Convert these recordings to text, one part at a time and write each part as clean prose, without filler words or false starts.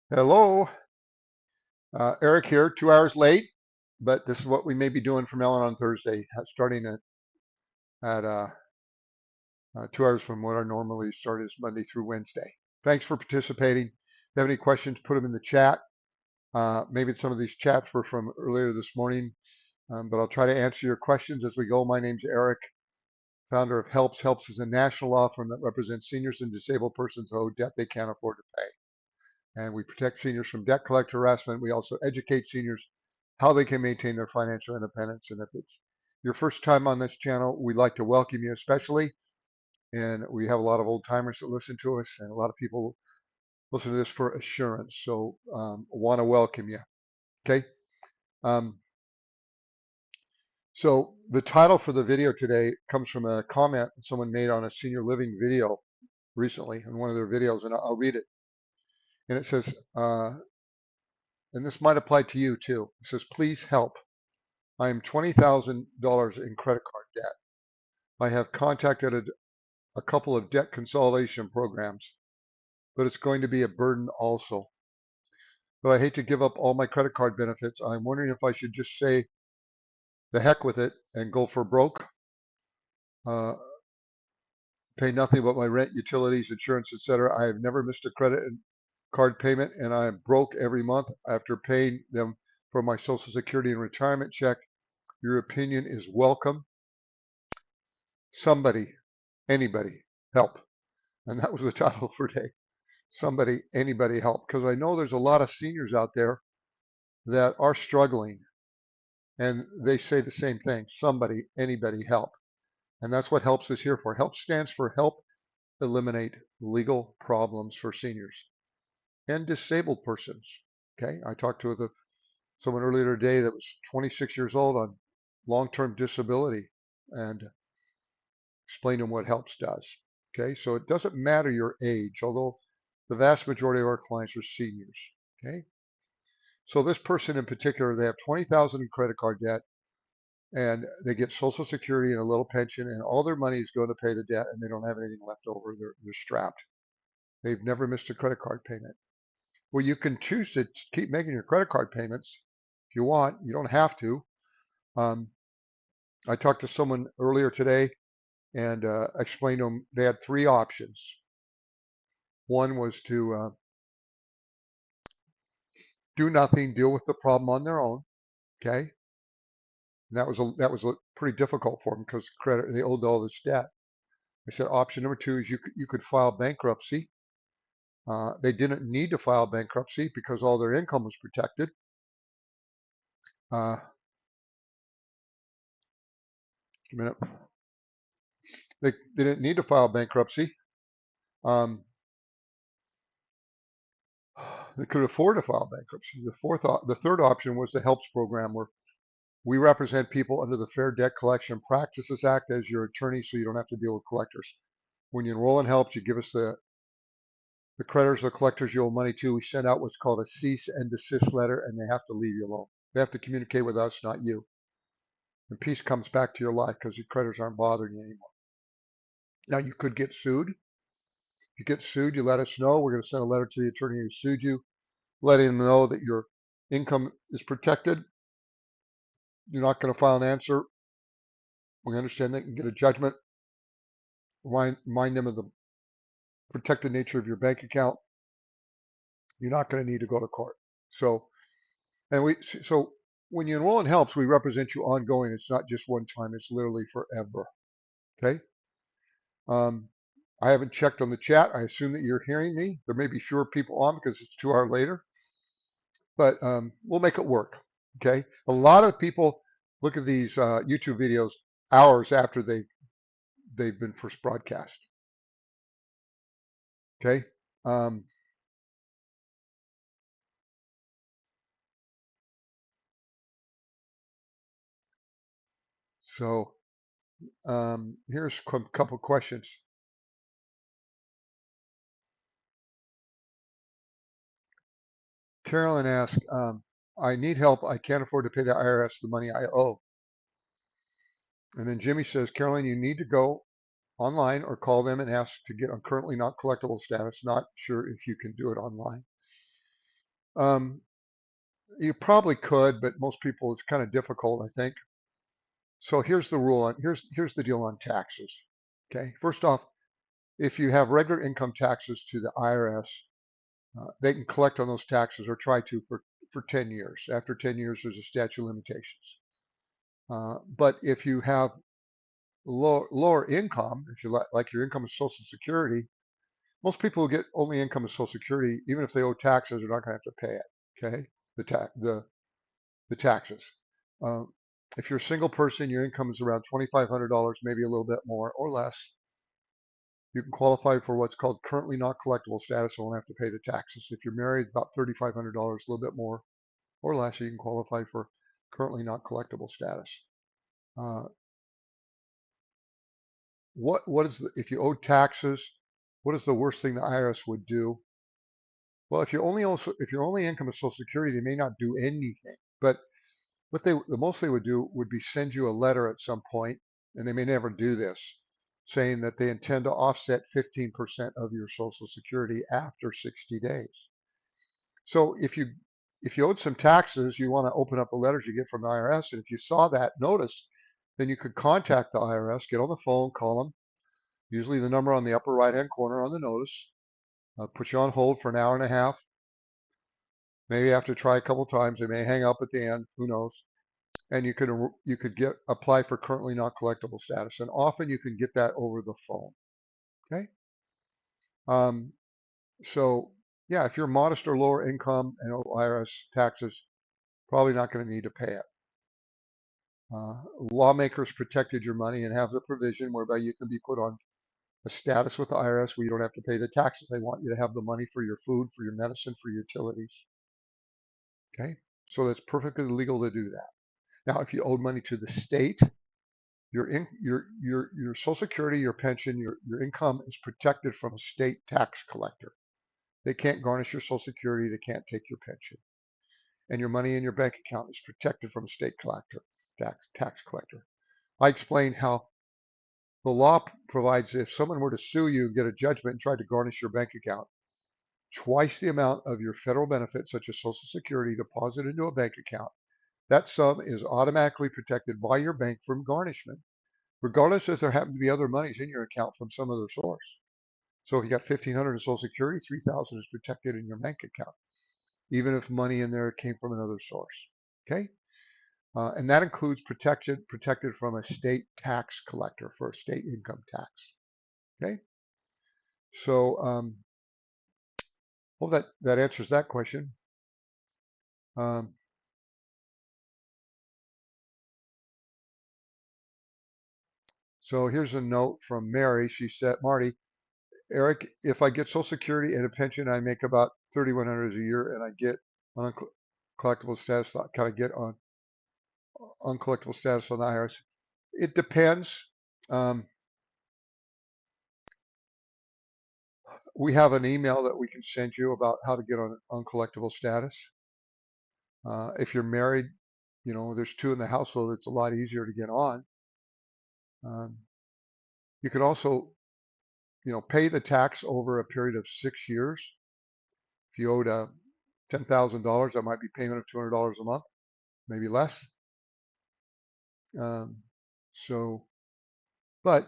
Hello, Eric here, 2 hours late, but this is what we may be doing from Ellen on Thursday, starting at 2 hours from what our normally start is Monday through Wednesday. Thanks for participating. If you have any questions, put them in the chat. Maybe some of these chats were from earlier this morning, but I'll try to answer your questions as we go. My name's Eric, founder of Helps. Helps is a national law firm that represents seniors and disabled persons who owe debt they can't afford to pay. And we protect seniors from debt collector harassment. We also educate seniors how they can maintain their financial independence. And if it's your first time on this channel, we'd like to welcome you especially. And we have a lot of old timers that listen to us, and a lot of people listen to this for assurance. So want to welcome you. Okay. Um, so the title for the video today comes from a comment someone made on a senior living video recently in one of their videos, and I'll read it. And it says, and this might apply to you too. It says, please help. I am $20,000 in credit card debt. I have contacted a couple of debt consolidation programs, but it's going to be a burden also. But I hate to give up all my credit card benefits. I'm wondering if I should just say the heck with it and go for broke, uh, pay nothing but my rent, utilities, insurance, etc. I have never missed a credit card payment, and I am broke every month after paying them for my Social Security and retirement check. Your opinion is welcome. Somebody, anybody, help. And that was the title for today. Somebody, anybody help. Because I know there's a lot of seniors out there that are struggling, and they say the same thing. Somebody, anybody help. And that's what HELPS is here for. HELP stands for Help Eliminate Legal Problems for Seniors and Disabled Persons. Okay, I talked to someone earlier today that was 26 years old on long-term disability and explained to them what HELPS does. Okay, so it doesn't matter your age, although the vast majority of our clients are seniors. Okay, so this person in particular, they have 20,000 in credit card debt, and they get Social Security and a little pension, and all their money is going to pay the debt, and they don't have anything left over. They're strapped. They've never missed a credit card payment. Well, you can choose to keep making your credit card payments if you want. You don't have to. Um, I talked to someone earlier today and explained to them they had three options. One was to do nothing, deal with the problem on their own. Okay, and that was pretty difficult for them because they owed all this debt. I said option number two is you could file bankruptcy. They didn't need to file bankruptcy because all their income was protected. Just a minute. They didn't need to file bankruptcy. Um, they could afford to file bankruptcy. The third option was the HELPS program, where we represent people under the Fair Debt Collection Practices Act as your attorney, so you don't have to deal with collectors. When you enroll in HELPS, you give us the creditors or collectors you owe money to. We send out what's called a cease and desist letter, and they have to leave you alone. They have to communicate with us, not you. And peace comes back to your life because your creditors aren't bothering you anymore. Now, you could get sued. If you get sued, you let us know. We're going to send a letter to the attorney who sued you, letting them know that your income is protected. You're not going to file an answer. We understand they can get a judgment. Remind them of the protected nature of your bank account. You're not going to need to go to court. So when you enroll in HELPS, we represent you ongoing. It's not just one time. It's literally forever. Okay. Um, I haven't checked on the chat. I assume that you're hearing me. There may be fewer people on because it's 2 hours later, but we'll make it work. Okay. A lot of people look at these YouTube videos hours after they've been first broadcast. Okay. Um, so here's a couple questions. Carolyn asked, I need help. I can't afford to pay the IRS the money I owe. And then Jimmy says, Carolyn, you need to go online or call them and ask to get on currently not collectible status. Not sure if you can do it online. You probably could, but most people it's kind of difficult, I think. So here's the rule on here's the deal on taxes. Okay, first off, if you have regular income taxes to the IRS, they can collect on those taxes or try to for 10 years. After 10 years, there's a statute of limitations. But if you have lower income, if you like your income is Social Security, most people who get only income is Social Security, even if they owe taxes, they're not going to have to pay it. Okay, the taxes. Uh, if you're a single person, your income is around $2,500, maybe a little bit more or less. You can qualify for what's called currently not collectible status and won't have to pay the taxes. If you're married, about $3,500, a little bit more or less, you can qualify for currently not collectible status. Uh, what is if you owe taxes? What is the worst thing the IRS would do? Well, if your only income is Social Security, they may not do anything. But the most they would do would be send you a letter at some point, and they may never do this, saying that they intend to offset 15% of your Social Security after 60 days. So if you owed some taxes, you want to open up the letters you get from the IRS, and if you saw that notice, then you could contact the IRS, get on the phone, call them. Usually the number on the upper right-hand corner on the notice. Put you on hold for an hour and a half. Maybe you have to try a couple times. They may hang up at the end. Who knows? And you could apply for currently not collectible status, and often you can get that over the phone. Okay. Um, so yeah, if you're modest or lower income and owe IRS taxes, probably not going to need to pay it. Lawmakers protected your money and have the provision whereby you can be put on a status with the IRS where you don't have to pay the taxes. They want you to have the money for your food, for your medicine, for your utilities. Okay, so that's perfectly legal to do that. Now, if you owe money to the state, your Social Security, your pension, your income is protected from a state tax collector. They can't garnish your Social Security. They can't take your pension, and your money in your bank account is protected from a state collector, tax collector. I explained how the law provides if someone were to sue you and get a judgment and try to garnish your bank account, twice the amount of your federal benefits, such as Social Security, deposited into a bank account, that sum is automatically protected by your bank from garnishment, regardless if there happen to be other monies in your account from some other source. So if you got 1,500 in Social Security, 3,000 is protected in your bank account, even if money in there came from another source. Okay, and that includes protected from a state tax collector for a state income tax. Okay, so hope that answers that question. Um, so here's a note from Mary. She said, Marty, Eric, if I get Social Security and a pension, I make about 3,100 a year, and I get uncollectible status. Can I get on uncollectible status on the IRS? It depends. Um, we have an email that we can send you about how to get on uncollectible status. If you're married, there's two in the household. It's a lot easier to get on. Um, you could also, pay the tax over a period of 6 years. If you owed $10,000, that might be payment of $200 a month, maybe less. Um, so, but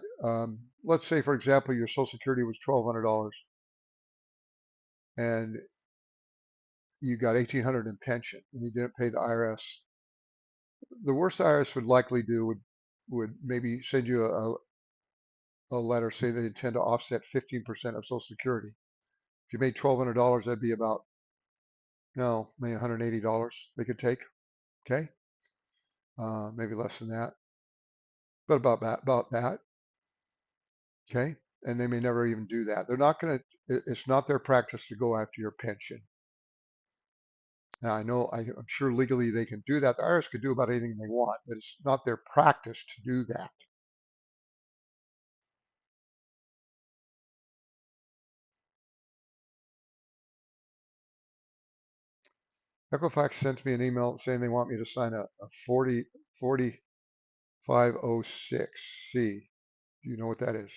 let's say, for example, your Social Security was $1,200 and you got $1,800 in pension and you didn't pay the IRS. The worst the IRS would likely do would maybe send you a letter saying they intend to offset 15% of Social Security. If you made $1,200, that'd be about, no, maybe $180 they could take. Okay, maybe less than that, but about that. Okay, and they may never even do that. They're not going to. It's not their practice to go after your pension. Now I know I'm sure legally they can do that. The IRS could do about anything they want, but it's not their practice to do that. Equifax sent me an email saying they want me to sign a 4506C. Do you know what that is?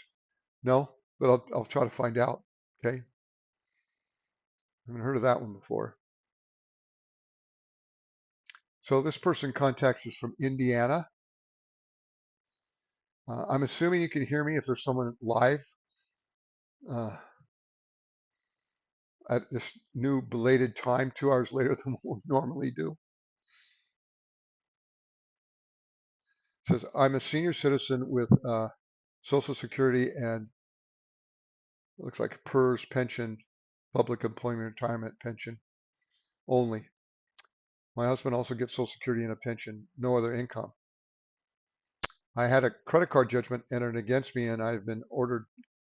No, but I'll try to find out. Okay, I haven't heard of that one before. So this person contacts us from Indiana. I'm assuming you can hear me if there's someone live uh, at this new belated time, 2 hours later than what we normally do. It says, I'm a senior citizen with Social Security and it looks like PERS pension, public employment retirement pension only. My husband also gets Social Security and a pension, no other income. I had a credit card judgment entered against me and I've been ordered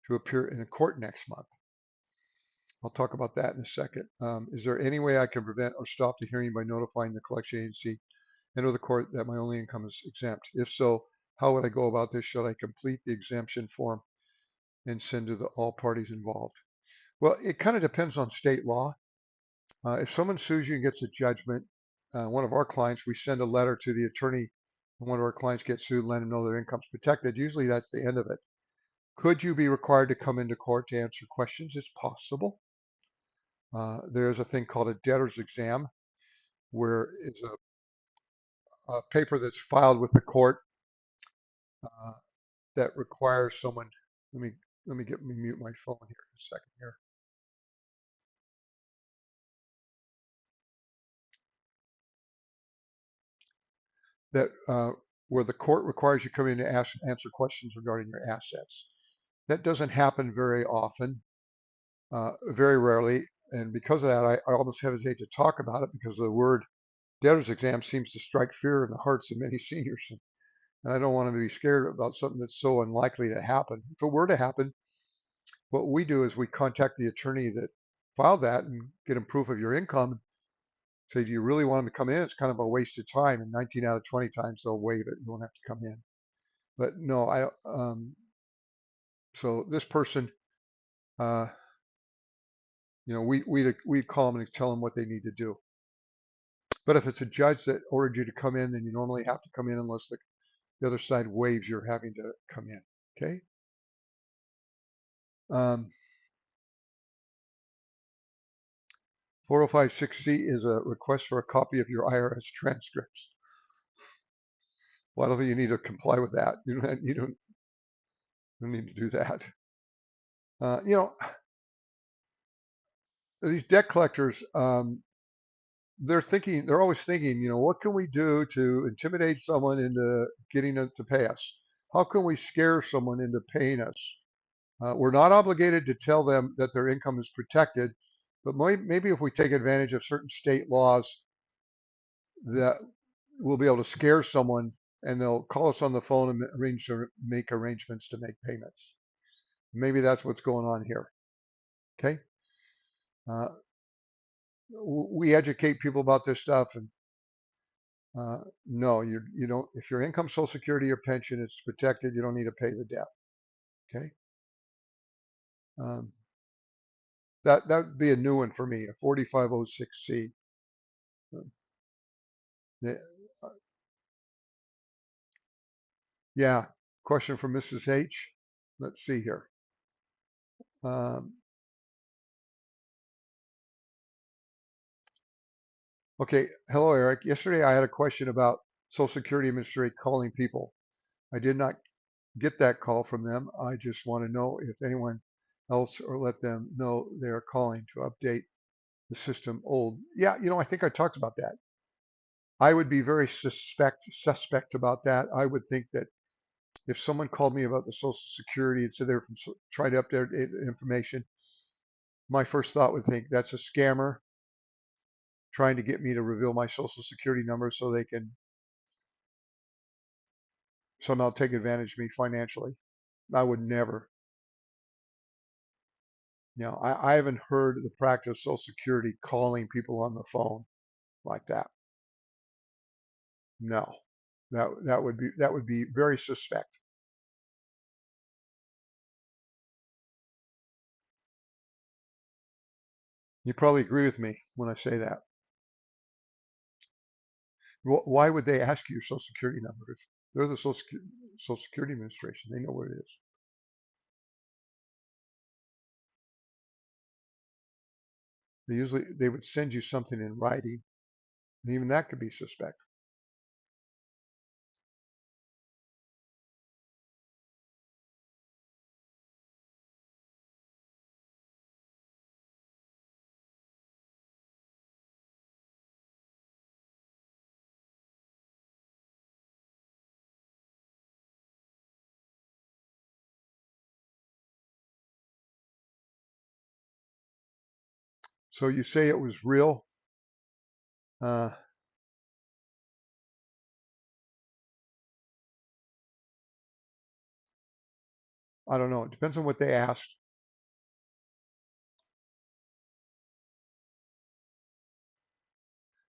to appear in a court next month. I'll talk about that in a second. Is there any way I can prevent or stop the hearing by notifying the collection agency and or the court that my only income is exempt? If so, how would I go about this? Should I complete the exemption form and send to all parties involved? Well, it kind of depends on state law. If someone sues you and gets a judgment, one of our clients, we send a letter to the attorney and one of our clients gets sued and let them know their income's protected. Usually that's the end of it. Could you be required to come into court to answer questions? It's possible. There's a thing called a debtor's exam, where it's a paper that's filed with the court uh, that requires someone. Let me mute my phone here in a second here. That where the court requires you come in to answer questions regarding your assets. That doesn't happen very often, very rarely, and because of that, I almost hesitate to talk about it because the word debtor's exam seems to strike fear in the hearts of many seniors. And I don't want them to be scared about something that's so unlikely to happen. If it were to happen, what we do is we contact the attorney that filed that and get them proof of your income. Say, do you really want them to come in? It's kind of a waste of time. And 19 out of 20 times they'll waive it. You won't have to come in. But no, I. So this person, uh, we call them and tell them what they need to do. But if it's a judge that ordered you to come in, then you normally have to come in unless the other side waives your having to come in. Okay. Um, 4056C is a request for a copy of your IRS transcripts. Well, I don't think you need to comply with that. You don't need to do that. Uh, you know, so these debt collectors, they're always thinking, what can we do to intimidate someone into getting them to pay us? How can we scare someone into paying us? We're not obligated to tell them that their income is protected, but maybe if we take advantage of certain state laws, that we'll be able to scare someone and they'll call us on the phone and make arrangements to make payments. Maybe that's what's going on here. Okay. Uh, we educate people about this stuff, and no, you don't. If your income, Social Security, or pension is protected, you don't need to pay the debt. Okay. Um, that would be a new one for me, a 4506C. Uh, yeah. Question from Mrs. H. Let's see here. Um, okay. Hello, Eric. Yesterday I had a question about Social Security Administration calling people. I did not get that call from them. I just want to know if anyone else or let them know they are calling to update the system old. Yeah, I think I talked about that. I would be very suspect about that. I would think that if someone called me about the Social Security and said they were trying to update the information, my first thought would think that's a scammer trying to get me to reveal my Social Security number so they can somehow take advantage of me financially. I would never. I haven't heard the practice of Social Security calling people on the phone like that. No, that would be very suspect. You probably agree with me when I say that. Why would they ask you your Social Security number? If they're the Social Security Administration, they know what it is. They would send you something in writing, and even that could be suspect. So you say it was real. Uh, I don't know. It depends on what they asked.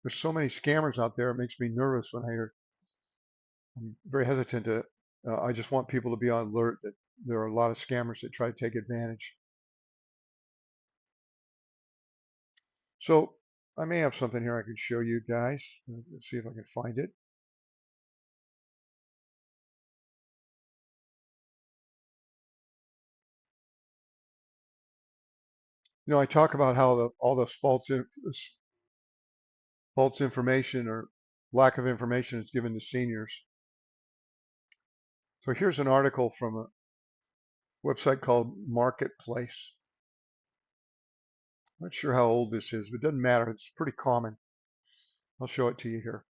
There's so many scammers out there. It makes me nervous when I hear. I'm very hesitant to. I just want people to be on alert that there are a lot of scammers that try to take advantage. So I may have something here I can show you guys. Let's see if I can find it. I talk about how all this false information or lack of information is given to seniors. So here's an article from a website called Marketplace. I'm not sure how old this is, but it doesn't matter. It's pretty common. I'll show it to you here.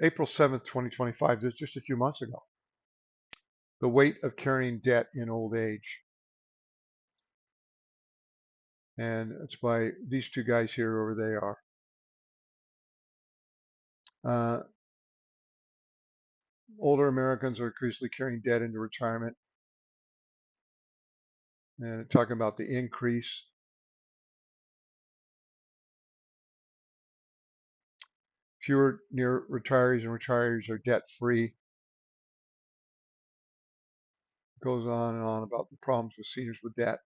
April 7th, 2025, just a few months ago. The weight of carrying debt in old age. And it's by these two guys here, whoever they are. Older Americans are increasingly carrying debt into retirement. And talking about the increase. Fewer near retirees and retirees are debt free. Goes on and on about the problems with seniors with debt.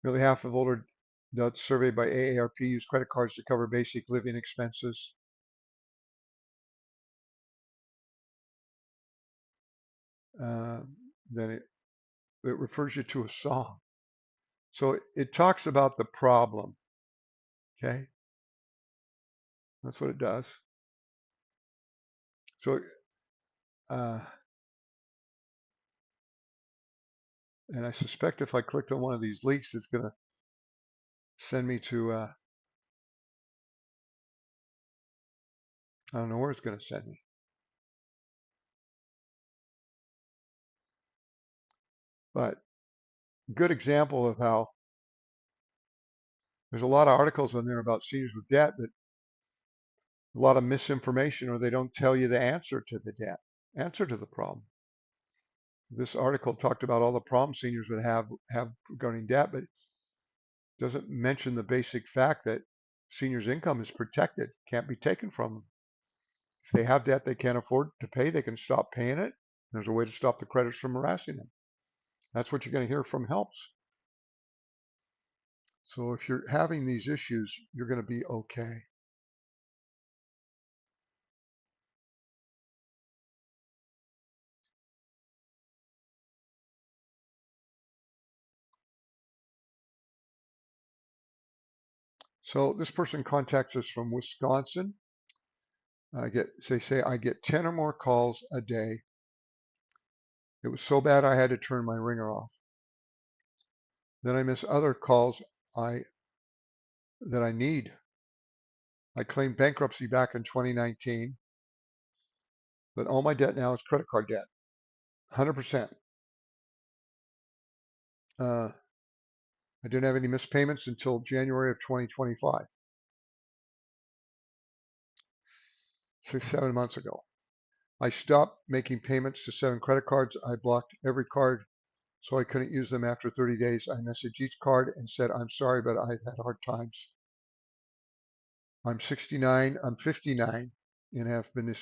Nearly half of older adults surveyed by AARP use credit cards to cover basic living expenses. Then it refers you to a song. So it talks about the problem. Okay, that's what it does. So, and I suspect if I clicked on one of these links, it's going to send me to, I don't know where it's going to send me. But good example of how there's a lot of articles on there about seniors with debt, but a lot of misinformation, or they don't tell you the answer to the debt, answer to the problem. This article talked about all the problems seniors would have regarding debt, but doesn't mention the basic fact that seniors' income is protected, can't be taken from them. If they have debt they can't afford to pay, they can stop paying it. There's a way to stop the creditors from harassing them. That's what you're going to hear from helps. So if you're having these issues, you're going to be okay. So this person contacts us from Wisconsin. They say I get 10 or more calls a day. It was so bad I had to turn my ringer off. Then I miss other calls that I need. I claimed bankruptcy back in 2019, but all my debt now is credit card debt, 100%. I didn't have any missed payments until January of 2025, 7 months ago. I stopped making payments to 7 credit cards. I blocked every card so I couldn't use them after 30 days. I messaged each card and said, I'm sorry, but I've had hard times. I'm 69, I'm 59, and have been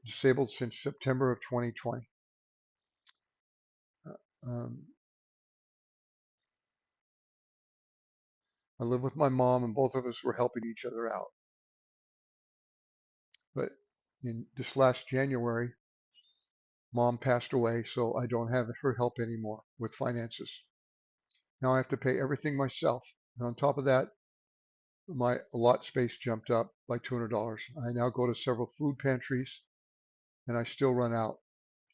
disabled since September of 2020. Um, I live with my mom, and both of us were helping each other out. But in this last January, mom passed away, so I don't have her help anymore with finances. Now I have to pay everything myself. And on top of that, my lot space jumped up by $200. I now go to several food pantries, and I still run out,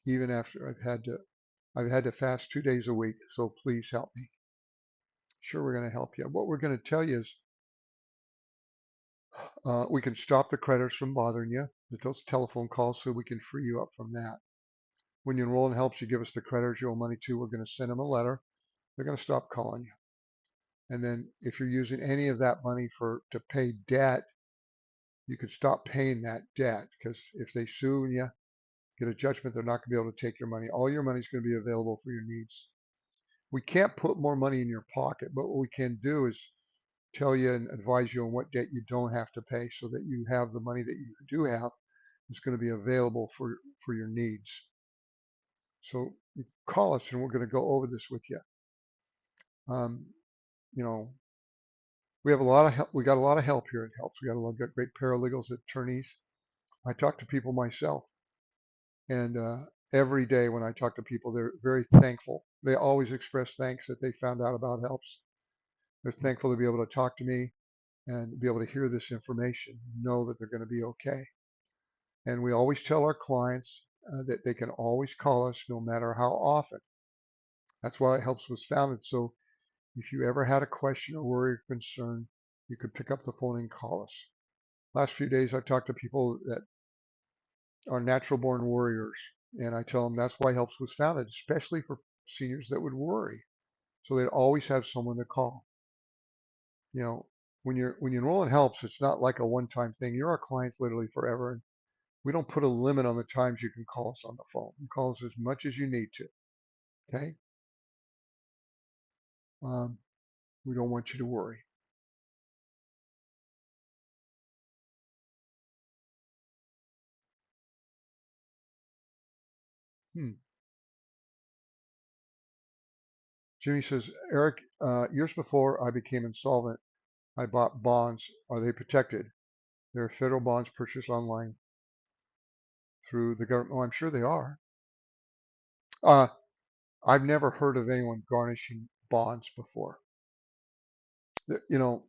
even after I've had to fast 2 days a week. So please help me. Sure, we're going to help you. What we're going to tell you is We can stop the creditors from bothering you, those telephone calls, so we can free you up from that. When you enroll in helps, you give us the creditors you owe money to. We're going to send them a letter. They're going to stop calling you. And then if you're using any of that money to pay debt, you can stop paying that debt, because if they sue you, get a judgment, they're not going to be able to take your money. All your money is going to be available for your needs. We can't put more money in your pocket, but what we can do is tell you and advise you on what debt you don't have to pay, so that you have the money that you do have is going to be available for your needs. So you call us and we're going to go over this with you. Um, you know, we have a lot of help. We got a lot of help here at Helps. We got a lot of great paralegals, attorneys. I talk to people myself, and every day when I talk to people, they're very thankful. They always express thanks that they found out about Helps. They're thankful to be able to talk to me and be able to hear this information, know that they're going to be okay. And we always tell our clients that they can always call us no matter how often. That's why Helps was founded. So if you ever had a question or worry or concern, you could pick up the phone and call us. Last few days, I've talked to people that are natural born worriers, and I tell them that's why Helps was founded, especially for seniors that would worry. So they'd always have someone to call. You know, when you enroll in Helps, it's not like a one-time thing. You're our clients literally forever, and we don't put a limit on the times you can call us on the phone. You call us as much as you need to. Okay? Um, we don't want you to worry. Hmm. Jimmy says, Eric, years before I became insolvent, I bought bonds. Are they protected? There are federal bonds purchased online through the government. Oh, I'm sure they are. Uh, I've never heard of anyone garnishing bonds before. You know,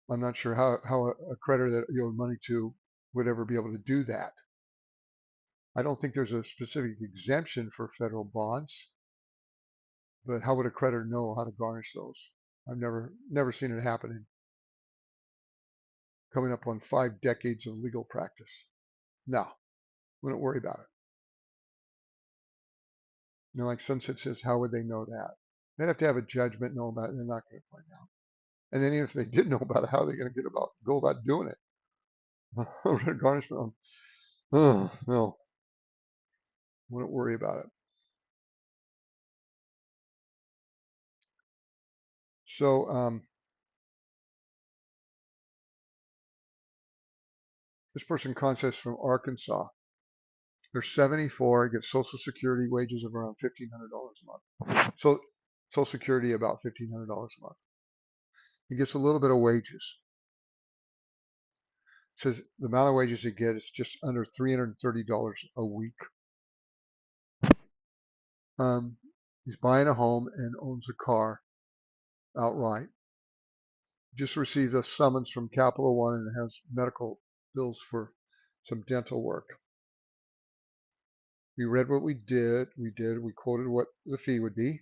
I'm not sure how a creditor that you owe money to would ever be able to do that. I don't think there's a specific exemption for federal bonds, but how would a creditor know how to garnish those? I've never seen it happen in coming up on 5 decades of legal practice. No, wouldn't worry about it. You know, like Sunset says, how would they know that? They'd have to have a judgment, know about it, and they're not going to find out. And then even if they did know about it, how are they going to go about doing it? Garnishment. Oh, no, wouldn't worry about it. So this person contacts from Arkansas. They're 74, get Social Security wages of around $1,500 a month. So Social Security about $1,500 a month. He gets a little bit of wages. It says the amount of wages he gets is just under $330 a week. He's buying a home and owns a car outright. Just received a summons from Capital One and has medical bills for some dental work. We read what we did. We quoted what the fee would be,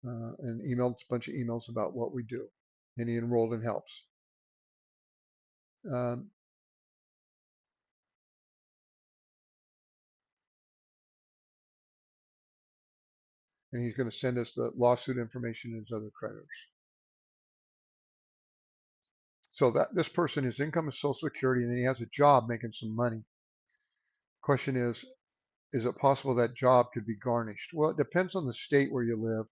and emailed a bunch of emails about what we do. And he enrolled in Helps. Um, and he's going to send us the lawsuit information and his other creditors. So that this person, his income is Social Security, and then he has a job making some money. Question is it possible that job could be garnished? Well, it depends on the state where you live.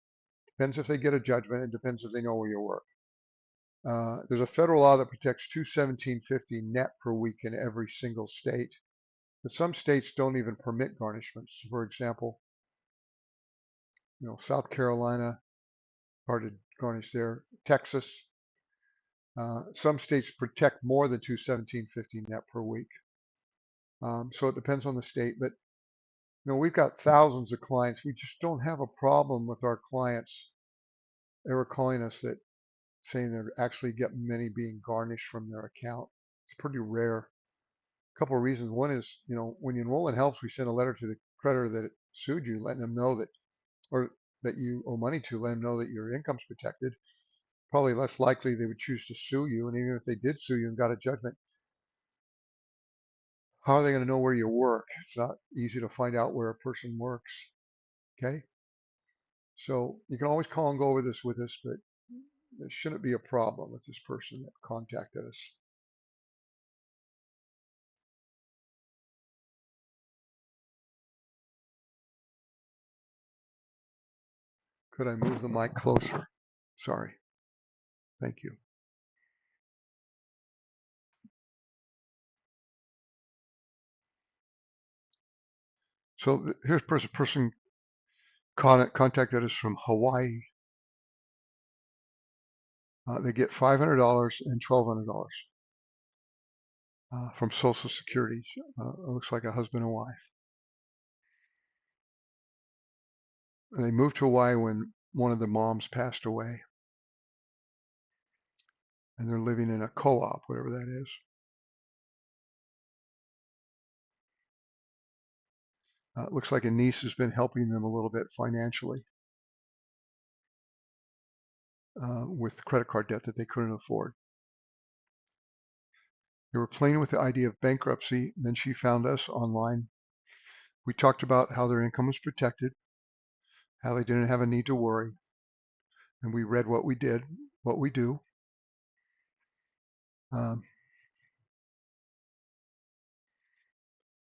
Depends if they get a judgment. It depends if they know where you work. There's a federal law that protects $217.50 net per week in every single state. But some states don't even permit garnishments. For example, South Carolina, hard to garnish there. Texas. Some states protect more than $217.50 net per week. So it depends on the state. But we've got thousands of clients. We just don't have a problem with our clients ever calling us that saying they're actually getting money being garnished from their account. It's pretty rare. A couple of reasons. One is, when you enroll in Helps, we send a letter to the creditor that sued you, letting them know that, or that you owe money to, let them know that your income's protected. probably less likely they would choose to sue you. And even if they did sue you and got a judgment, how are they going to know where you work? It's not easy to find out where a person works. Okay. So you can always call and go over this with us, but there shouldn't be a problem with this person that contacted us. Could I move the mic closer? Sorry. Thank you. So here's a person contacted us from Hawaii. They get $500 and $1,200 from Social Security. It looks like a husband and wife. And they moved to Hawaii when one of the moms passed away. And they're living in a co-op, whatever that is. It looks like a niece has been helping them a little bit financially with credit card debt that they couldn't afford. They were playing with the idea of bankruptcy. Then she found us online. We talked about how their income was protected, how they didn't have a need to worry. And we read what we did, what we do. Um,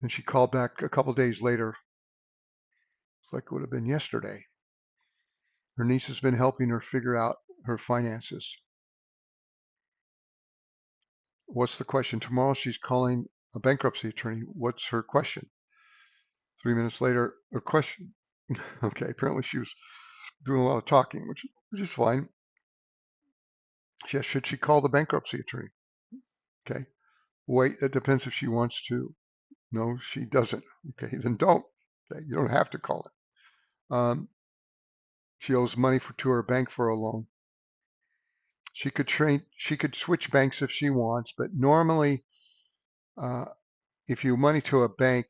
and she called back a couple days later. It's like it would have been yesterday. Her niece has been helping her figure out her finances. What's the question? Tomorrow she's calling a bankruptcy attorney. What's her question? 3 minutes later, her question. Okay, apparently she was doing a lot of talking, which is fine. Yes, should she call the bankruptcy attorney? Okay. Wait, it depends if she wants to. No, she doesn't. Okay, then don't. Okay, you don't have to call it. She owes money to her bank for a loan. She could switch banks if she wants, but normally, if you money to a bank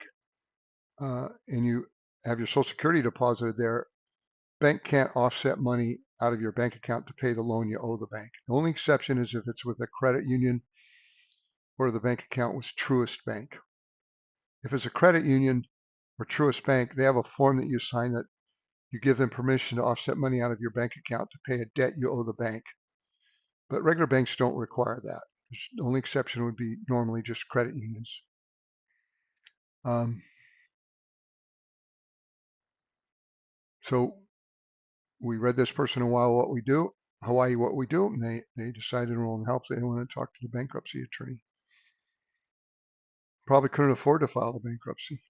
and you have your Social Security deposited there, bank can't offset money out of your bank account to pay the loan you owe the bank. The only exception is if it's with a credit union or the bank account was Truist Bank. If it's a credit union or Truist Bank, they have a form that you sign that you give them permission to offset money out of your bank account to pay a debt you owe the bank. But regular banks don't require that. The only exception would be normally just credit unions. So we read this person a while what we do, Hawaii what we do, and they decided to enroll in help. They didn't want to talk to the bankruptcy attorney. Probably couldn't afford to file the bankruptcy.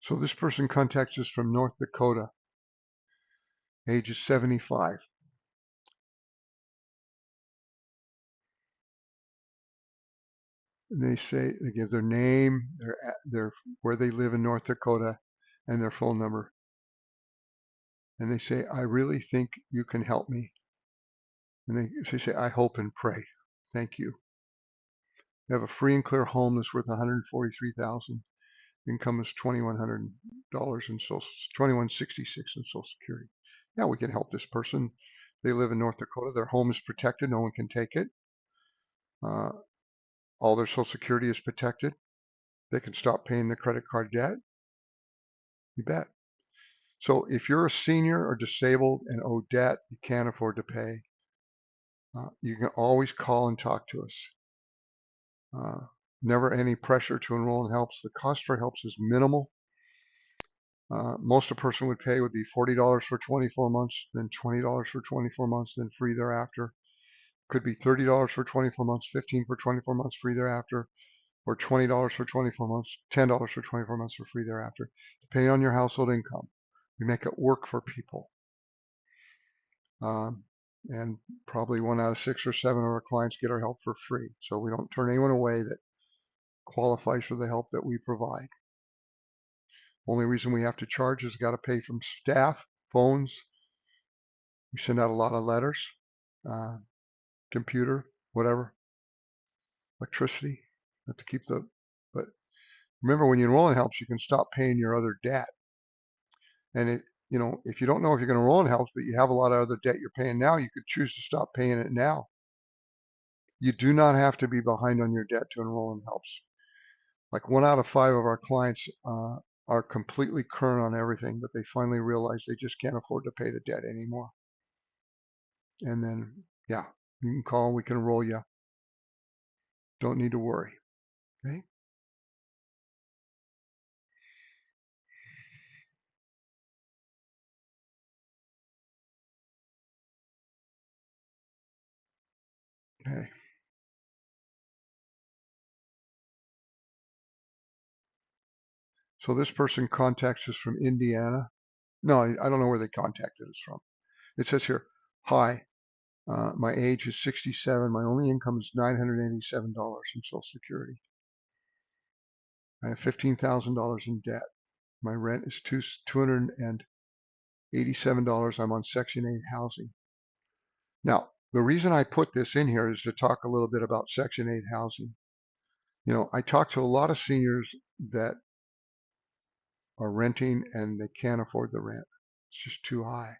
So this person contacts us from North Dakota, age is 75. And they give their name, their where they live in North Dakota, and their phone number. And they say, I really think you can help me. And they say, I hope and pray. Thank you. They have a free and clear home that's worth $143,000. Income is $2,100 in social, $2,166 in Social Security. Yeah, we can help this person. They live in North Dakota. Their home is protected. No one can take it. Uh, all their Social Security is protected. They can stop paying the credit card debt. You bet. So if you're a senior or disabled and owe debt you can't afford to pay, you can always call and talk to us. Never any pressure to enroll in helps. The cost for helps is minimal. Most a person would pay would be $40 for 24 months, then $20 for 24 months, then free thereafter. Could be $30 for 24 months, $15 for 24 months, free thereafter, or $20 for 24 months, $10 for 24 months for free thereafter, depending on your household income. We make it work for people. And probably 1 out of 6 or 7 of our clients get our help for free. So we don't turn anyone away that qualifies for the help that we provide. Only reason we have to charge is got to pay from staff, phones. We send out a lot of letters, uh, computer, whatever, electricity, have to keep the, but remember when you enroll in helps, you can stop paying your other debt. And if you don't know if you're going to enroll in helps, but you have a lot of other debt you're paying now, you could choose to stop paying it now. You do not have to be behind on your debt to enroll in helps. Like 1 out of 5 of our clients are completely current on everything, but they finally realize they just can't afford to pay the debt anymore. And then, yeah, you can call and we can enroll you. Don't need to worry. Okay. Okay. So this person contacts us from Indiana. No, I don't know where they contacted us from. It says here, hi, my age is 67. My only income is $987 from Social Security. I have $15,000 in debt. My rent is $287. I'm on Section 8 housing. Now, the reason I put this in here is to talk a little bit about Section 8 housing. I talk to a lot of seniors that are renting and they can't afford the rent. It's just too high.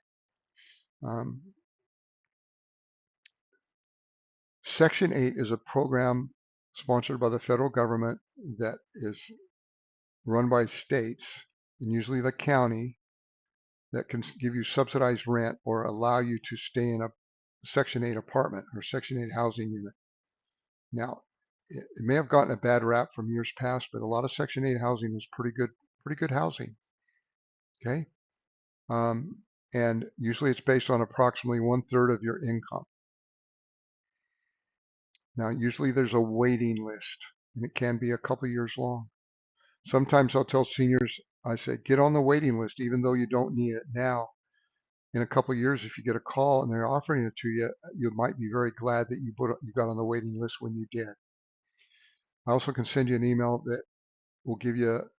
Section 8 is a program sponsored by the federal government that is run by states and usually the county that can give you subsidized rent or allow you to stay in a Section 8 apartment or Section 8 housing unit. Now, it may have gotten a bad rap from years past, but a lot of Section 8 housing is pretty good housing. Okay. And usually it's based on approximately 1/3 of your income. Now, usually there's a waiting list and it can be a couple years long. Sometimes I'll tell seniors, I say, get on the waiting list, even though you don't need it now. In a couple of years, if you get a call and they're offering it to you, you might be very glad that you got on the waiting list when you did. I also can send you an email that will give you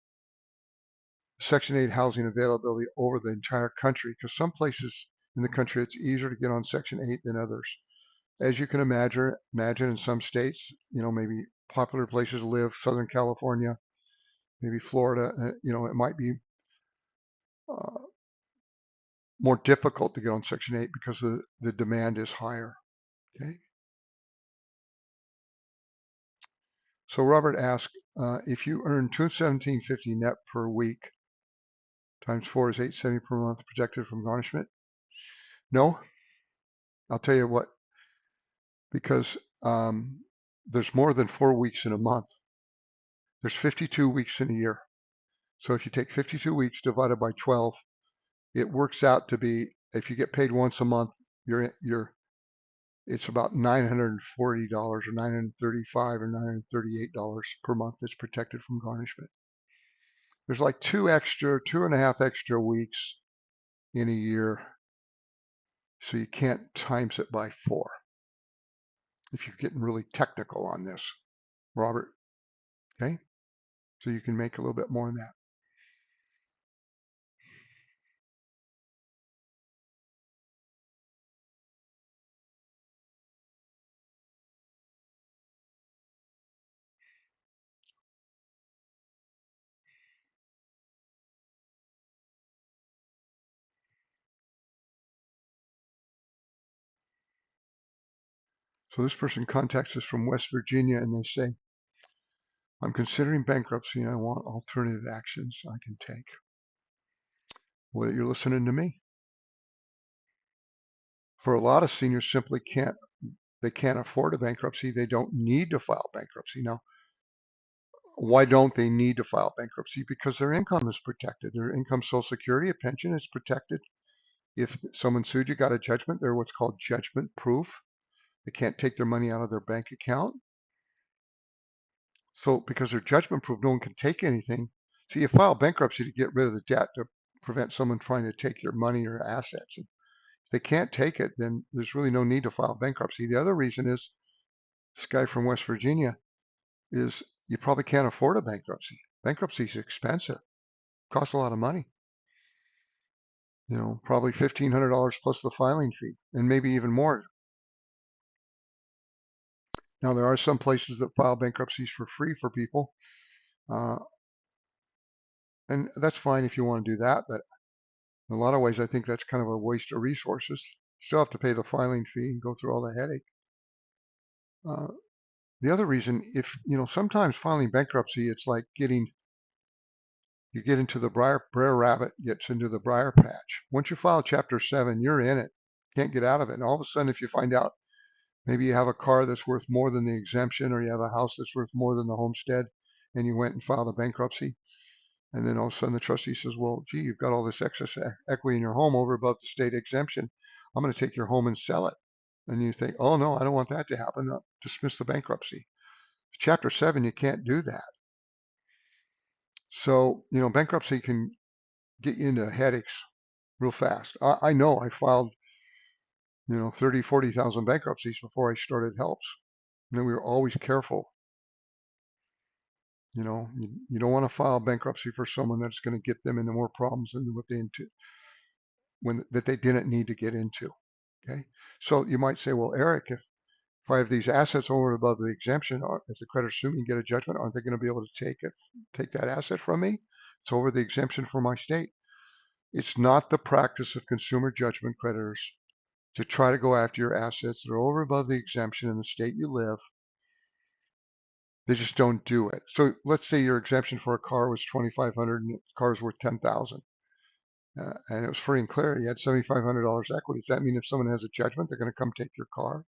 Section 8 housing availability over the entire country, because some places in the country it's easier to get on Section 8 than others. As you can imagine in some states, maybe popular places to live, Southern California, maybe Florida, it might be uh, more difficult to get on Section 8 because the demand is higher. Okay. So Robert asked, if you earn $217.50 net per week, times 4 is $870 per month, protected from garnishment? No. I'll tell you what, because there's more than 4 weeks in a month. There's 52 weeks in a year. So if you take 52 weeks divided by 12, it works out to be, if you get paid once a month, it's about $940 or $935 or $938 per month that's protected from garnishment. There's like 2.5 extra weeks in a year, so you can't times it by 4. If you're getting really technical on this, Robert, okay? So you can make a little bit more than that. So this person contacts us from West Virginia and they say, I'm considering bankruptcy and I want alternative actions I can take. Well, you're listening to me. For a lot of seniors simply can't afford a bankruptcy. They don't need to file bankruptcy. Now, why don't they need to file bankruptcy? Because their income is protected. Their income, Social Security, a pension is protected. If someone sued you, got a judgment, they're what's called judgment proof. They can't take their money out of their bank account. So because they're judgment proof, no one can take anything. So you file bankruptcy to get rid of the debt to prevent someone trying to take your money or assets. And If they can't take it, then there's really no need to file bankruptcy. The other reason is this guy from West Virginia is you probably can't afford a bankruptcy. Bankruptcy is expensive, costs a lot of money. Probably $1,500 plus the filing fee, and maybe even more. Now, there are some places that file bankruptcies for free for people, uh, and that's fine if you want to do that, but in a lot of ways, I think that's kind of a waste of resources. Still have to pay the filing fee and go through all the headache. Uh, the other reason, if, sometimes filing bankruptcy, it's like you get into the Brer Rabbit gets into the briar patch. Once you file Chapter 7, you're in it. Can't get out of it. And all of a sudden, if you find out maybe you have a car that's worth more than the exemption, or you have a house that's worth more than the homestead, and you went and filed a bankruptcy, and then all of a sudden the trustee says, well, gee, you've got all this excess equity in your home over above the state exemption. I'm going to take your home and sell it. And you think, oh, no, I don't want that to happen. Dismiss the bankruptcy. Chapter 7, you can't do that. So, bankruptcy can get you into headaches real fast. I know I filed, 30, 40,000 bankruptcies before I started helps. And we were always careful. You don't want to file bankruptcy for someone that's going to get them into more problems than what that they didn't need to get into. Okay. So you might say, well, Eric, if I have these assets over and above the exemption, if the creditor sue me and get a judgment, aren't they going to be able to take that asset from me? It's over the exemption for my state. It's not the practice of consumer judgment creditors to try to go after your assets that are over above the exemption in the state you live. They just don't do it. So let's say your exemption for a car was $2,500 and the car is worth $10,000. And it was free and clear. You had $7,500 equity. Does that mean if someone has a judgment, they're going to come take your car?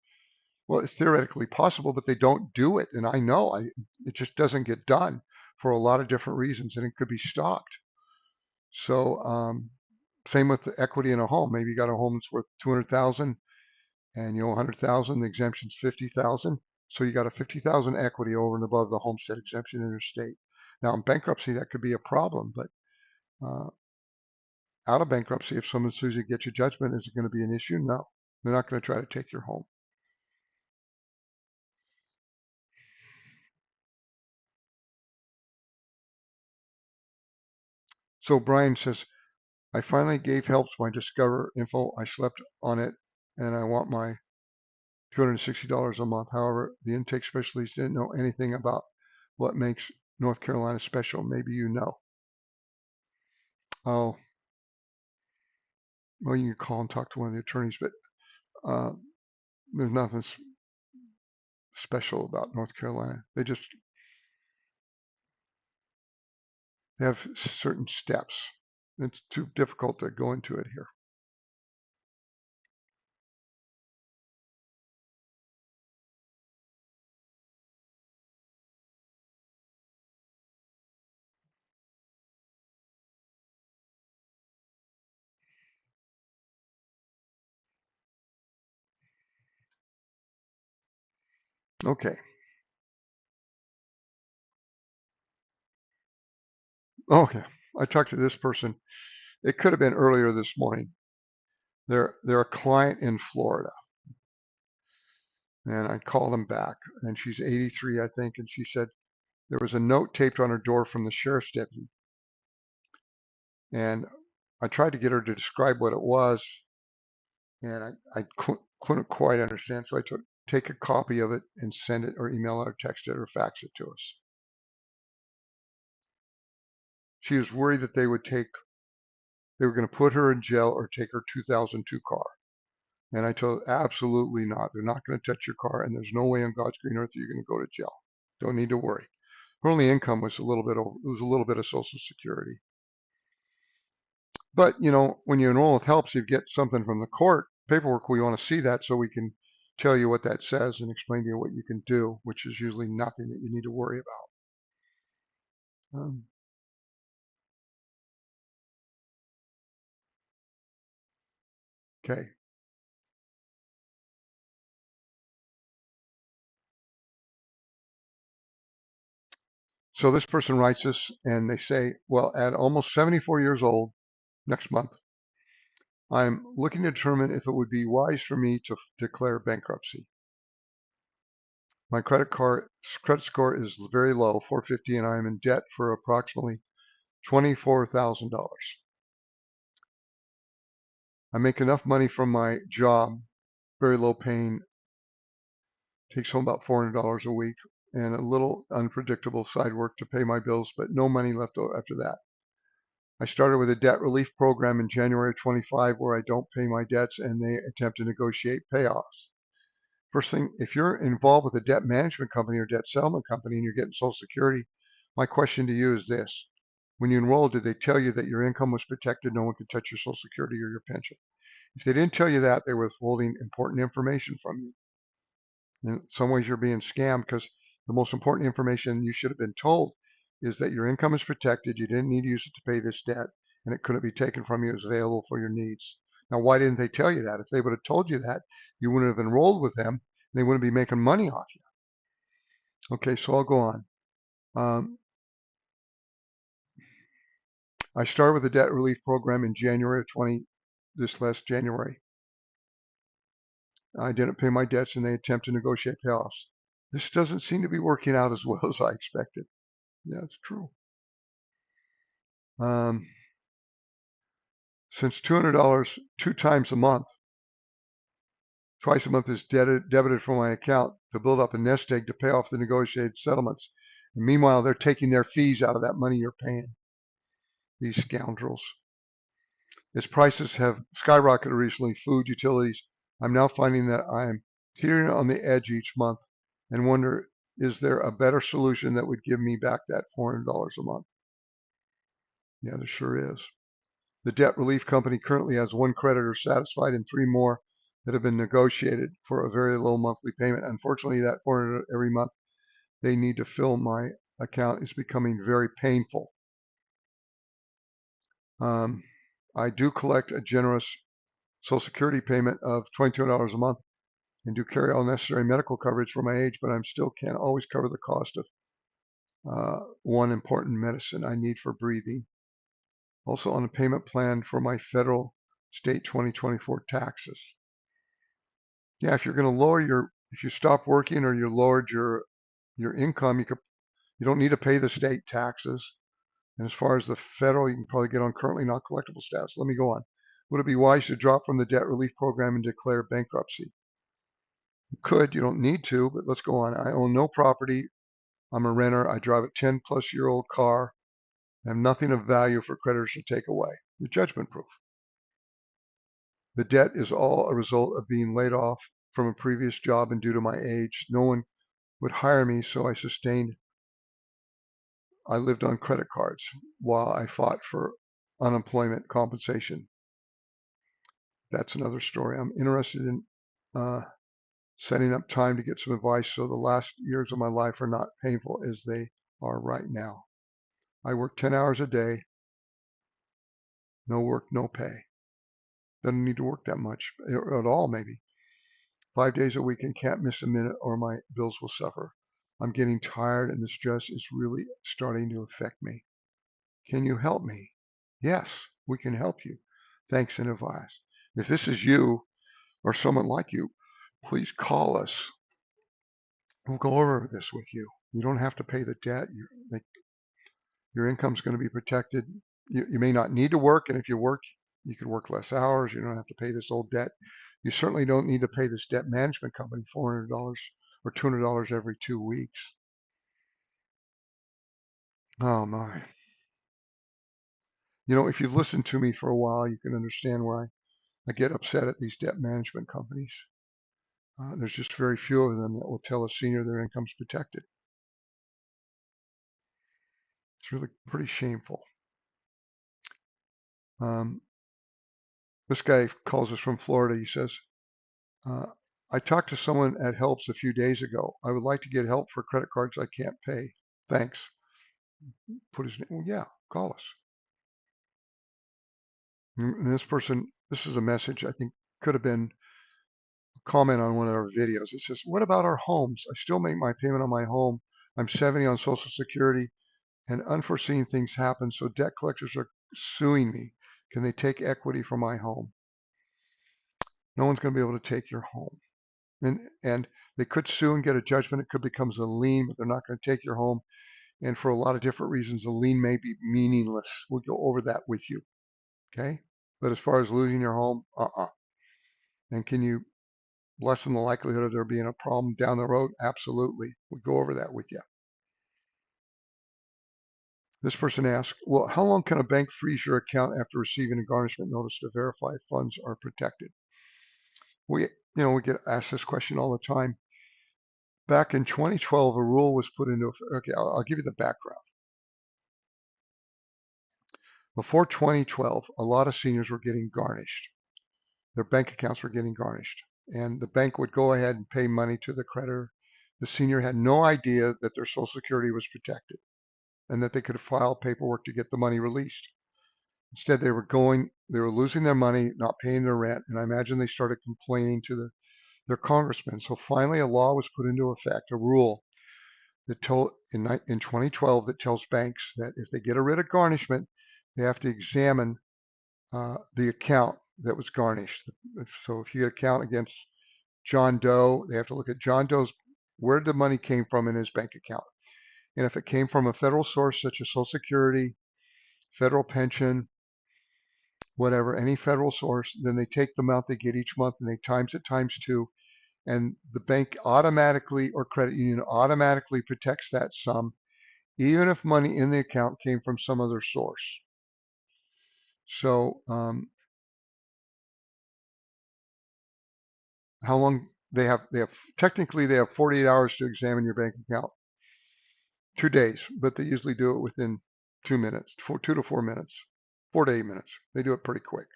Well, it's theoretically possible, but they don't do it. And I know it just doesn't get done for a lot of different reasons, and it could be stopped. So same with the equity in a home. Maybe you got a home that's worth 200,000 and you owe 100,000. The exemption's 50,000. So you got a 50,000 equity over and above the homestead exemption in your state. Now in bankruptcy, that could be a problem, but out of bankruptcy, if someone sues you to get your judgment, is it going to be an issue? No, they're not going to try to take your home. So Brian says, I finally gave helps my Discover info. I slept on it and I want my $260 a month. However, the intake specialist didn't know anything about what makes North Carolina special. Maybe you know. Oh, well, you can call and talk to one of the attorneys, but uh, there's nothing special about North Carolina. They have certain steps. It's too difficult to go into it here. Okay. Okay. I talked to this person. It could have been earlier this morning. They're a client in Florida. And I called them back, and she's 83, I think, and she said there was a note taped on her door from the sheriff's deputy. And I tried to get her to describe what it was, and I couldn't quite understand. So I told take a copy of it and send it or email it or text it or fax it to us. She was worried that they were going to put her in jail or take her 2002 car. And I told her, absolutely not. They're not going to touch your car, and there's no way on God's green earth you're going to go to jail. Don't need to worry. Her only income was a little bit of Social Security. But when you enroll with helps, you get something from the court paperwork. We want to see that so we can tell you what that says and explain to you what you can do, which is usually nothing that you need to worry about. Okay. So this person writes this and they say, well, at almost 74 years old next month, I'm looking to determine if it would be wise for me to declare bankruptcy. My credit score is very low, 450, and I am in debt for approximately $24,000. I make enough money from my job, very low paying, takes home about $400 a week, and a little unpredictable side work to pay my bills, but no money left after that. I started with a debt relief program in January 25 where I don't pay my debts and they attempt to negotiate payoffs. First thing, if you're involved with a debt management company or debt settlement company and you're getting Social Security, my question to you is this. When you enrolled, did they tell you that your income was protected, no one could touch your Social Security or your pension? If they didn't tell you that, they were withholding important information from you. In some ways, you're being scammed because the most important information you should have been told is that your income is protected, you didn't need to use it to pay this debt, and it couldn't be taken from you, it was available for your needs. Now, why didn't they tell you that? If they would have told you that, you wouldn't have enrolled with them, and they wouldn't be making money off you. Okay, so I'll go on. I started with a debt relief program in January of this last January. I didn't pay my debts and they attempt to negotiate payoffs. This doesn't seem to be working out as well as I expected. Yeah, it's true. Since $200 2 times a month, twice a month is debited from my account to build up a nest egg to pay off the negotiated settlements. And meanwhile, they're taking their fees out of that money you're paying. These scoundrels. As prices have skyrocketed recently, food, utilities, I'm now finding that I'm teetering on the edge each month and wonder, is there a better solution that would give me back that $400 a month? Yeah, there sure is. The debt relief company currently has 1 creditor satisfied and 3 more that have been negotiated for a very low monthly payment. Unfortunately, that $400 every month they need to fill my account is becoming very painful. I do collect a generous Social Security payment of $22 a month and do carry all necessary medical coverage for my age, but I still can't always cover the cost of one important medicine I need for breathing. Also on a payment plan for my federal state 2024 taxes. Yeah, if you're going to if you stop working or you lowered your income, you don't need to pay the state taxes. And as far as the federal, you can probably get on currently not collectible status. Let me go on. Would it be wise to drop from the debt relief program and declare bankruptcy? You could, you don't need to, but let's go on. I own no property. I'm a renter. I drive a 10-plus-year-old car. I have nothing of value for creditors to take away. You're judgment proof. The debt is all a result of being laid off from a previous job and due to my age. No one would hire me, so I lived on credit cards while I fought for unemployment compensation. That's another story. I'm interested in setting up time to get some advice so the last years of my life are not painful as they are right now. I work 10 hours a day, no work, no pay. Doesn't need to work that much at all, maybe. 5 days a week and can't miss a minute or my bills will suffer. I'm getting tired and the stress is really starting to affect me. Can you help me? Yes, we can help you. Thanks in advance. If this is you or someone like you, please call us. We'll go over this with you. You don't have to pay the debt. Your income's going to be protected. You may not need to work, and if you work, you could work less hours. You don't have to pay this old debt. You certainly don't need to pay this debt management company $400 or $200 every 2 weeks. Oh my. If you've listened to me for a while, you can understand why I get upset at these debt management companies. There's just very few of them that will tell a senior their income's protected. It's really pretty shameful. This guy calls us from Florida. He says, I talked to someone at Helps a few days ago. I would like to get help for credit cards I can't pay. Thanks. Put his name. Well, yeah, call us. And this is a message I think could have been a comment on one of our videos. It says, what about our homes? I still make my payment on my home. I'm 70 on Social Security and unforeseen things happen, so debt collectors are suing me. Can they take equity from my home? No one's going to be able to take your home. And they could sue and get a judgment. It could become a lien, but they're not going to take your home. And for a lot of different reasons, a lien may be meaningless. We'll go over that with you. Okay? But as far as losing your home, And can you lessen the likelihood of there being a problem down the road? Absolutely. We'll go over that with you. This person asks, well, how long can a bank freeze your account after receiving a garnishment notice to verify funds are protected? We get asked this question all the time. Back in 2012, a rule was put into effect. Okay, I'll give you the background. Before 2012, a lot of seniors were getting garnished. Their bank accounts were getting garnished. And the bank would go ahead and pay money to the creditor. The senior had no idea that their Social Security was protected and that they could file paperwork to get the money released. Instead, they were losing their money, not paying their rent, and I imagine they started complaining to their congressman. So finally, a law was put into effect, a rule that told in 2012 that tells banks that if they get a writ of garnishment, they have to examine the account that was garnished. So if you get an account against John Doe, they have to look at John Doe's where the money came from in his bank account. And if it came from a federal source such as Social Security, federal pension, whatever, any federal source, then they take the amount they get each month and they times it times two, and the bank automatically or credit union automatically protects that sum, even if money in the account came from some other source. So how long they have technically they have 48 hours to examine your bank account. 2 days, but they usually do it within 2 minutes, 2 to 4 minutes, 4 to 8 minutes. They do it pretty quick.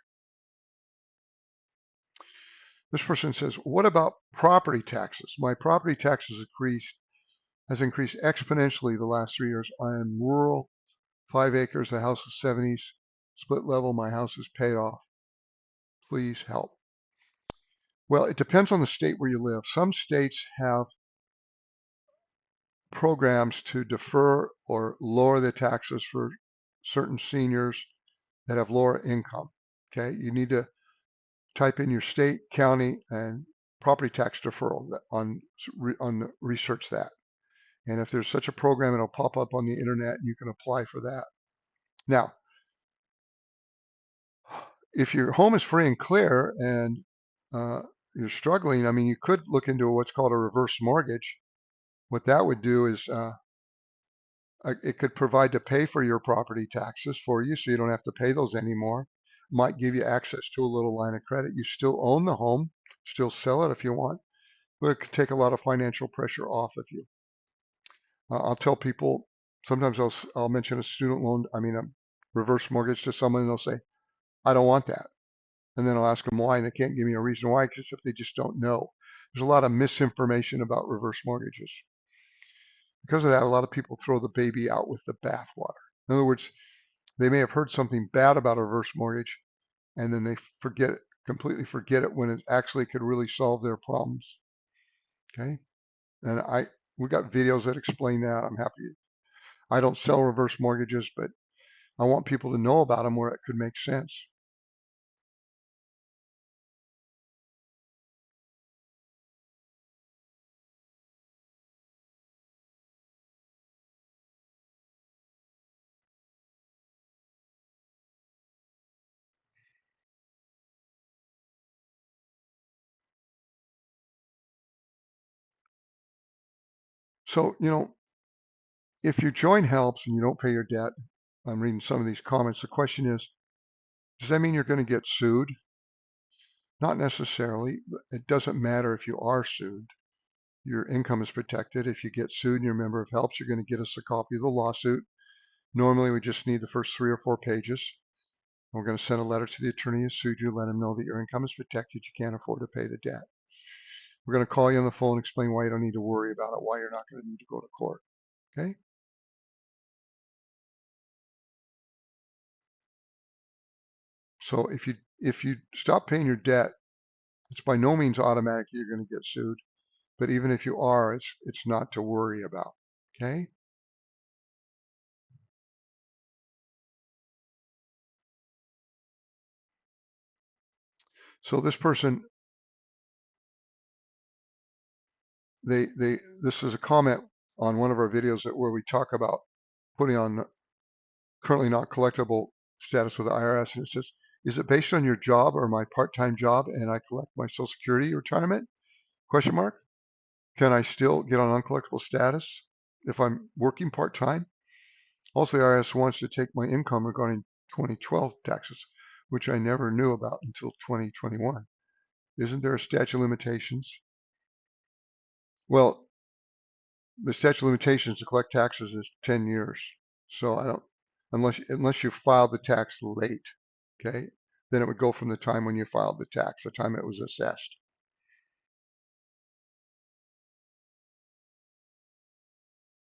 This person says, what about property taxes? My property taxes has increased exponentially the last 3 years. I am rural, 5 acres, a house of 70s, split level. My house is paid off. Please help. Well, it depends on the state where you live. Some states have programs to defer or lower the taxes for certain seniors that have lower income. Okay, you need to type in your state, county, and property tax deferral on research that. And if there's such a program, it'll pop up on the internet and you can apply for that. Now, if your home is free and clear and you're struggling, I mean, you could look into what's called a reverse mortgage. What that would do is it could provide to pay for your property taxes for you so you don't have to pay those anymore. Might give you access to a little line of credit. You still own the home, still sell it if you want, but it could take a lot of financial pressure off of you. I'll tell people, sometimes I'll mention a student loan, a reverse mortgage to someone and they'll say, I don't want that. And then I'll ask them why and they can't give me a reason why because if they just don't know. There's a lot of misinformation about reverse mortgages. Because of that, a lot of people throw the baby out with the bathwater. In other words, they may have heard something bad about a reverse mortgage and then they completely forget it when it actually could really solve their problems. Okay. And we got videos that explain that. I'm happy. I don't sell reverse mortgages, but I want people to know about them where it could make sense. So, if your joint helps and you don't pay your debt, I'm reading some of these comments. The question is, does that mean you're going to get sued? Not necessarily. It doesn't matter if you are sued. Your income is protected. If you get sued and you're a member of HELPS, you're going to get us a copy of the lawsuit. Normally, we just need the first 3 or 4 pages. We're going to send a letter to the attorney who sued you, let him know that your income is protected. You can't afford to pay the debt. We're going to call you on the phone and explain why you don't need to worry about it, why you're not going to need to go to court. Okay? So if you stop paying your debt, it's by no means automatic you're going to get sued. But even if you are, it's not to worry about. Okay? So this person this is a comment on one of our videos where we talk about putting on currently not collectible status with the IRS, and it says, is it based on your job or my part-time job and I collect my Social Security retirement? Question mark. Can I still get on uncollectible status if I'm working part-time? Also, the IRS wants to take my income regarding 2012 taxes, which I never knew about until 2021. Isn't there a statute of limitations? Well, the statute of limitations to collect taxes is 10 years. So I don't, unless you filed the tax late, okay, then it would go from the time when you filed the tax, the time it was assessed.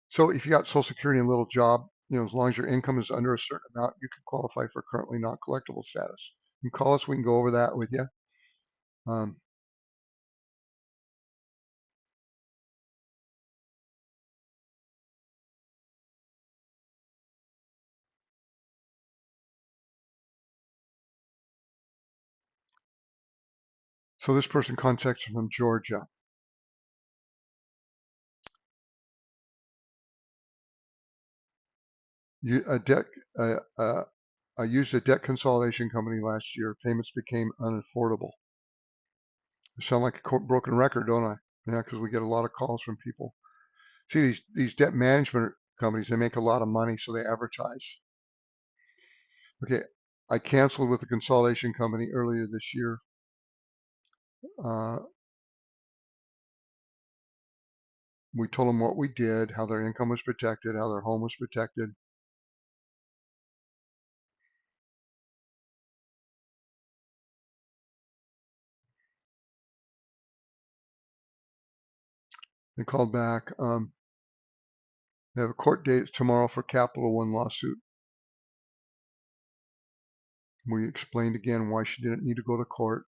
So if you got Social Security and a little job, as long as your income is under a certain amount, you can qualify for currently not collectible status. You can call us, we can go over that with you. Um, so this person contacts from Georgia. A debt, I used a debt consolidation company last year. Payments became unaffordable. I sound like a broken record, don't I? Yeah, because we get a lot of calls from people. See, these debt management companies, they make a lot of money, so they advertise. Okay, I canceled with the consolidation company earlier this year. We told them what we did, how their income was protected, how their home was protected. They called back. They have a court date tomorrow for Capital One lawsuit. We explained again why she didn't need to go to court.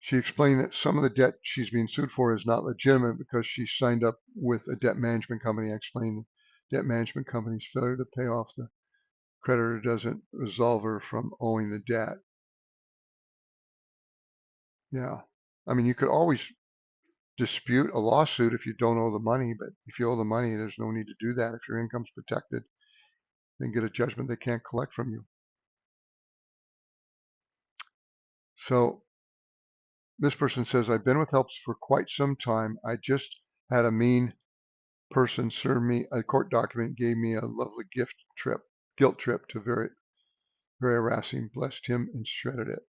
She explained that some of the debt she's being sued for is not legitimate because she signed up with a debt management company. I explained the debt management company's failure to pay off the creditor doesn't absolve her from owing the debt. Yeah. I mean, you could always dispute a lawsuit if you don't owe the money, but if you owe the money, there's no need to do that. If your income's protected, then get a judgment they can't collect from you. So this person says, I've been with helps for quite some time. I just had a mean person serve me a court document, gave me a lovely guilt trip to very, very harassing, blessed him and shredded it.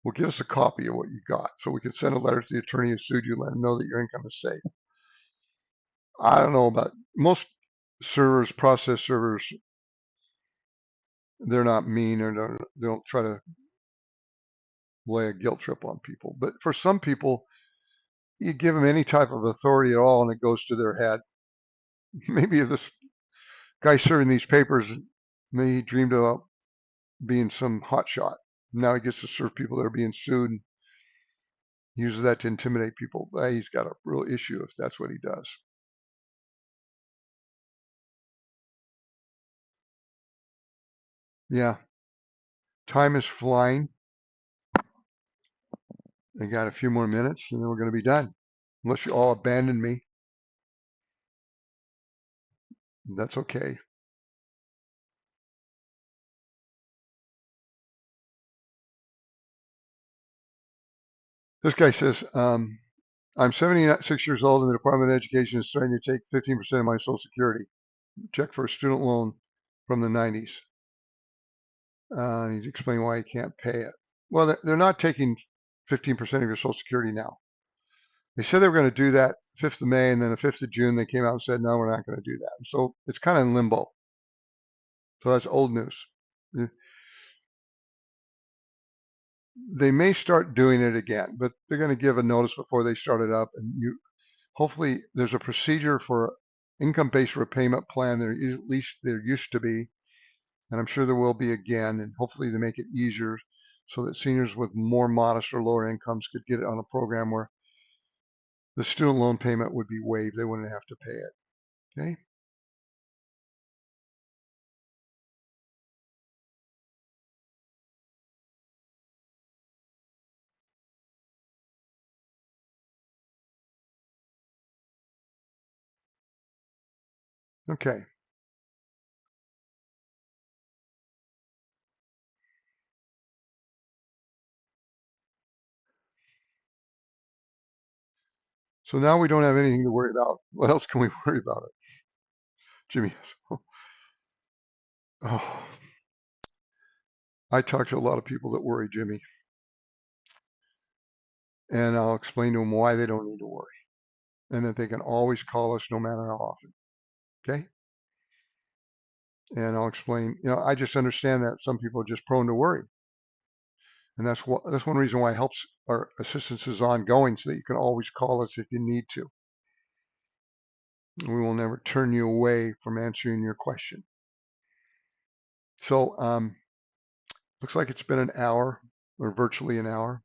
Well, give us a copy of what you got so we can send a letter to the attorney who sued you, let him know that your income is safe. I don't know about most servers, process servers, they're not mean or they don't try to lay a guilt trip on people. But for some people, you give them any type of authority at all and it goes to their head. Maybe if this guy serving these papers, maybe he dreamed about being some hotshot. Now he gets to serve people that are being sued and uses that to intimidate people. He's got a real issue if that's what he does. Yeah, time is flying. I got a few more minutes and then we're going to be done. Unless you all abandon me, that's okay. This guy says, I'm 76 years old and the Department of Education is starting to take 15% of my Social Security. Check for a student loan from the 90s. He's explaining why he can't pay it. Well, they're not taking 15% of your Social Security now. They said they were going to do that 5th of May, and then the 5th of June, they came out and said, no, we're not going to do that. And so it's kind of in limbo. So that's old news. They may start doing it again, but they're going to give a notice before they start it up. And hopefully there's a procedure for income-based repayment plan. At least there used to be, and I'm sure there will be again. And hopefully to make it easier so that seniors with more modest or lower incomes could get it on a program where the student loan payment would be waived. They wouldn't have to pay it. Okay. Okay. So now we don't have anything to worry about. What else can we worry about it? Jimmy. Oh, I talk to a lot of people that worry, Jimmy, and I'll explain to them why they don't need to worry and that they can always call us no matter how often. Okay. And I'll explain, I just understand that some people are just prone to worry. And that's one reason why helps our assistance is ongoing so that you can always call us if you need to. We will never turn you away from answering your question. So looks like it's been an hour or virtually an hour.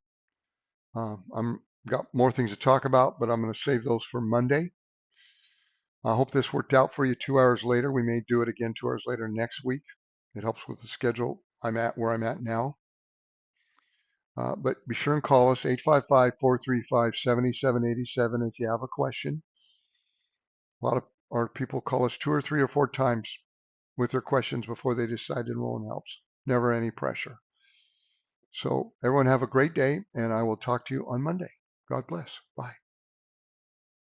I'm got more things to talk about, but I'm going to save those for Monday. I hope this worked out for you 2 hours later. We may do it again 2 hours later next week. It helps with the schedule I'm at where I'm at now. But be sure and call us 855-435-7787 if you have a question. A lot of our people call us 2 or 3 or 4 times with their questions before they decide to enroll in helps. Never any pressure. So everyone have a great day, and I will talk to you on Monday. God bless. Bye.